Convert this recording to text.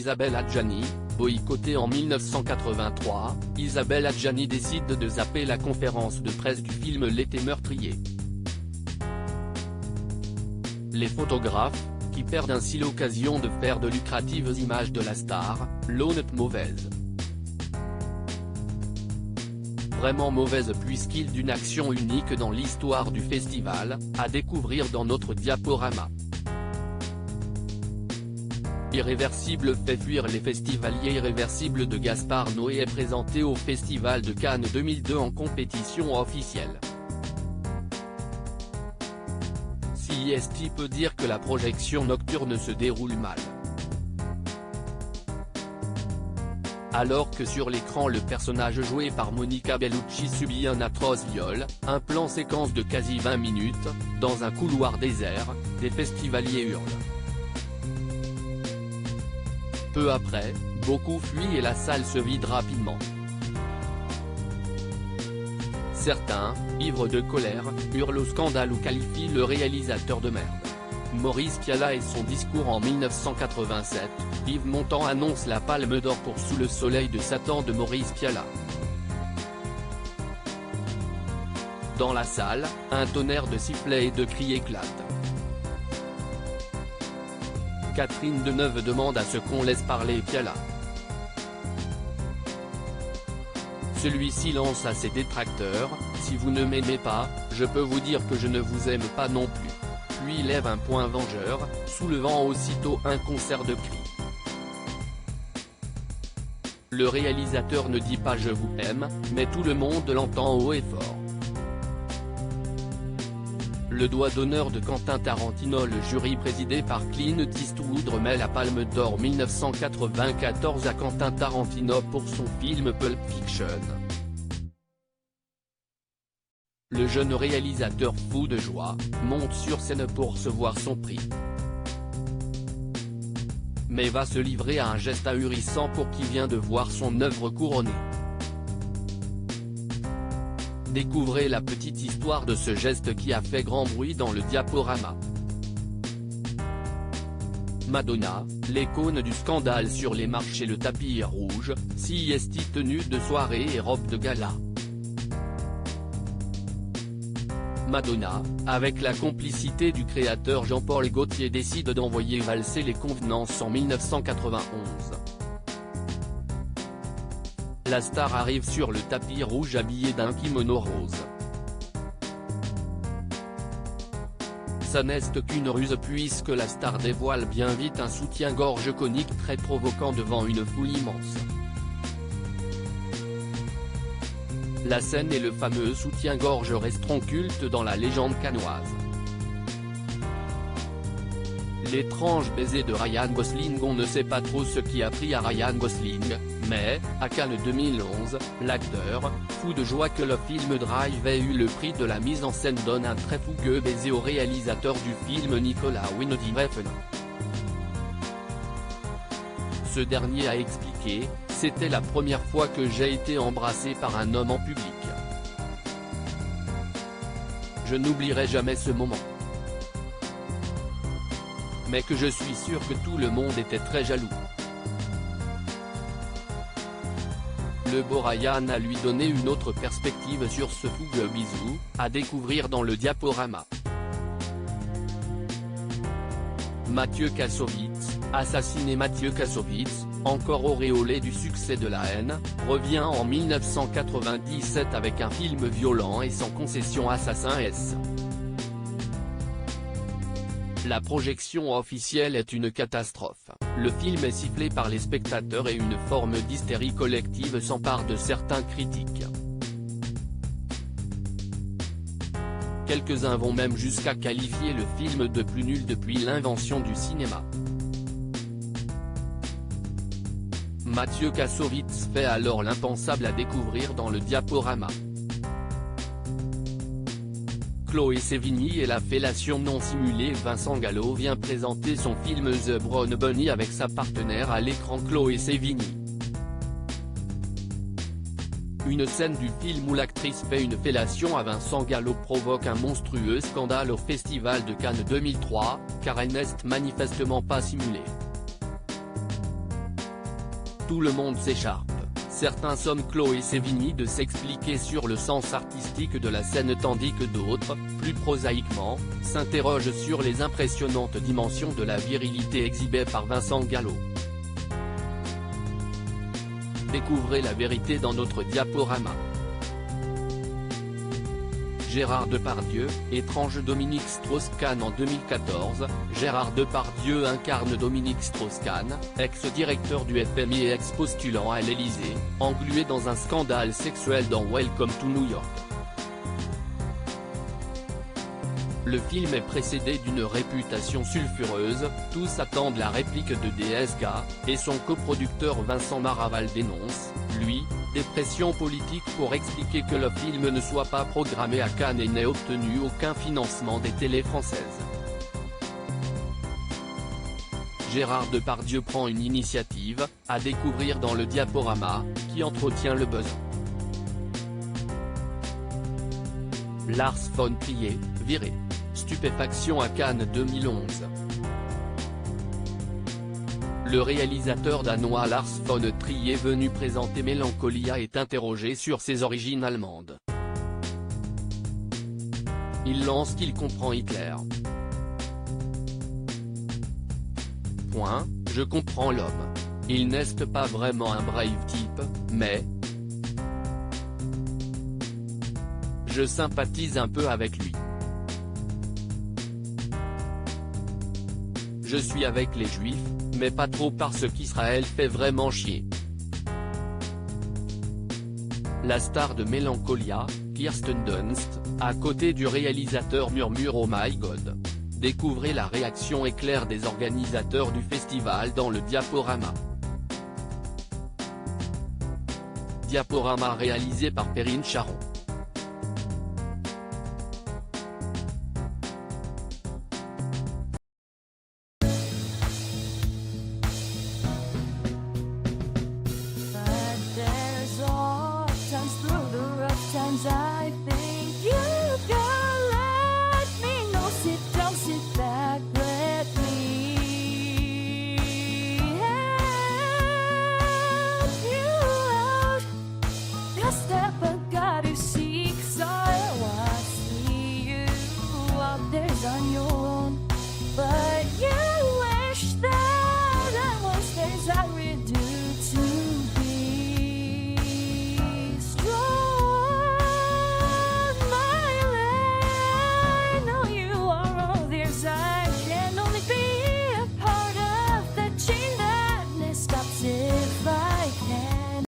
Isabelle Adjani, boycottée en 1983, Isabelle Adjani décide de zapper la conférence de presse du film L'été meurtrier. Les photographes, qui perdent ainsi l'occasion de faire de lucratives images de la star, l'ont mauvaise. Vraiment mauvaise puisqu'il d'une action unique dans l'histoire du festival, à découvrir dans notre diaporama. Irréversible fait fuir les festivaliers. Irréversible de Gaspard Noé est présenté au Festival de Cannes 2002 en compétition officielle. CIST peut dire que la projection nocturne se déroule mal. Alors que sur l'écran le personnage joué par Monica Bellucci subit un atroce viol, un plan séquence de quasi 20 minutes, dans un couloir désert, des festivaliers hurlent. Peu après, beaucoup fuient et la salle se vide rapidement. Certains, ivres de colère, hurlent au scandale ou qualifient le réalisateur de merde. Maurice Pialat et son discours en 1987, Yves Montand annonce la Palme d'Or pour Sous le soleil de Satan de Maurice Pialat. Dans la salle, un tonnerre de sifflets et de cris éclate. Catherine Deneuve demande à ce qu'on laisse parler Pialat. Celui-ci lance à ses détracteurs, « Si vous ne m'aimez pas, je peux vous dire que je ne vous aime pas non plus », puis lève un poing vengeur, soulevant aussitôt un concert de cris. Le réalisateur ne dit pas « je vous aime », mais tout le monde l'entend haut et fort. Le doigt d'honneur de Quentin Tarantino. Le jury présidé par Clint Eastwood remet la Palme d'Or 1994 à Quentin Tarantino pour son film Pulp Fiction. Le jeune réalisateur fou de joie, monte sur scène pour recevoir son prix. Mais va se livrer à un geste ahurissant pour qui vient de voir son œuvre couronnée. Découvrez la petite histoire de ce geste qui a fait grand bruit dans le diaporama. Madonna, l'icône du scandale sur les marches et le tapis rouge, CIST tenue de soirée et robe de gala. Madonna, avec la complicité du créateur Jean-Paul Gaultier décide d'envoyer valser les convenances en 1991. La star arrive sur le tapis rouge habillée d'un kimono rose. Ça n'est qu'une ruse puisque la star dévoile bien vite un soutien-gorge conique très provoquant devant une foule immense. La scène et le fameux soutien-gorge resteront cultes dans la légende cannoise. L'étrange baiser de Ryan Gosling. On ne sait pas trop ce qui a pris à Ryan Gosling, mais, à Cannes 2011, l'acteur, fou de joie que le film Drive ait eu le prix de la mise en scène, donne un très fougueux baiser au réalisateur du film Nicolas Winding Refn. Ce dernier a expliqué, « C'était la première fois que j'ai été embrassé par un homme en public. Je n'oublierai jamais ce moment. Mais que je suis sûr que tout le monde était très jaloux. » Le beau Ryan a lui donné une autre perspective sur ce fougueux bisou, à découvrir dans le diaporama. Mathieu Kassovitz, assassiné. Mathieu Kassovitz, encore auréolé du succès de La Haine, revient en 1997 avec un film violent et sans concession, Assassin S. La projection officielle est une catastrophe, le film est sifflé par les spectateurs et une forme d'hystérie collective s'empare de certains critiques. Quelques-uns vont même jusqu'à qualifier le film de plus nul depuis l'invention du cinéma. Mathieu Kassovitz fait alors l'impensable à découvrir dans le diaporama. Chloé Sevigny et la fellation non simulée. Vincent Gallo vient présenter son film The Brown Bunny avec sa partenaire à l'écran Chloé Sevigny. Une scène du film où l'actrice fait une fellation à Vincent Gallo provoque un monstrueux scandale au Festival de Cannes 2003, car elle n'est manifestement pas simulée. tout le monde s'écharpe. Certains somment Chloé Sevigny de s'expliquer sur le sens artistique de la scène tandis que d'autres, plus prosaïquement, s'interrogent sur les impressionnantes dimensions de la virilité exhibée par Vincent Gallo. Découvrez la vérité dans notre diaporama. Gérard Depardieu, étrange Dominique Strauss-Kahn. En 2014, Gérard Depardieu incarne Dominique Strauss-Kahn, ex-directeur du FMI et ex-postulant à l'Élysée, englué dans un scandale sexuel dans Welcome to New York. Le film est précédé d'une réputation sulfureuse, tous attendent la réplique de DSK, et son coproducteur Vincent Maraval dénonce, lui, des pressions politiques pour expliquer que le film ne soit pas programmé à Cannes et n'ait obtenu aucun financement des télés françaises. Gérard Depardieu prend une initiative, à découvrir dans le diaporama, qui entretient le buzz. Lars von Trier, viré. Stupéfaction à Cannes 2011. Le réalisateur danois Lars von Trier venu présenter Mélancolia est interrogé sur ses origines allemandes. Il lance qu'il comprend Hitler. Je comprends l'homme. Il n'est pas vraiment un brave type, mais je sympathise un peu avec lui. Je suis avec les Juifs, mais pas trop parce qu'Israël fait vraiment chier. La star de Mélancolia, Kirsten Dunst, à côté du réalisateur murmure Oh my God. Découvrez la réaction éclair des organisateurs du festival dans le diaporama. Diaporama réalisé par Perrine Charon.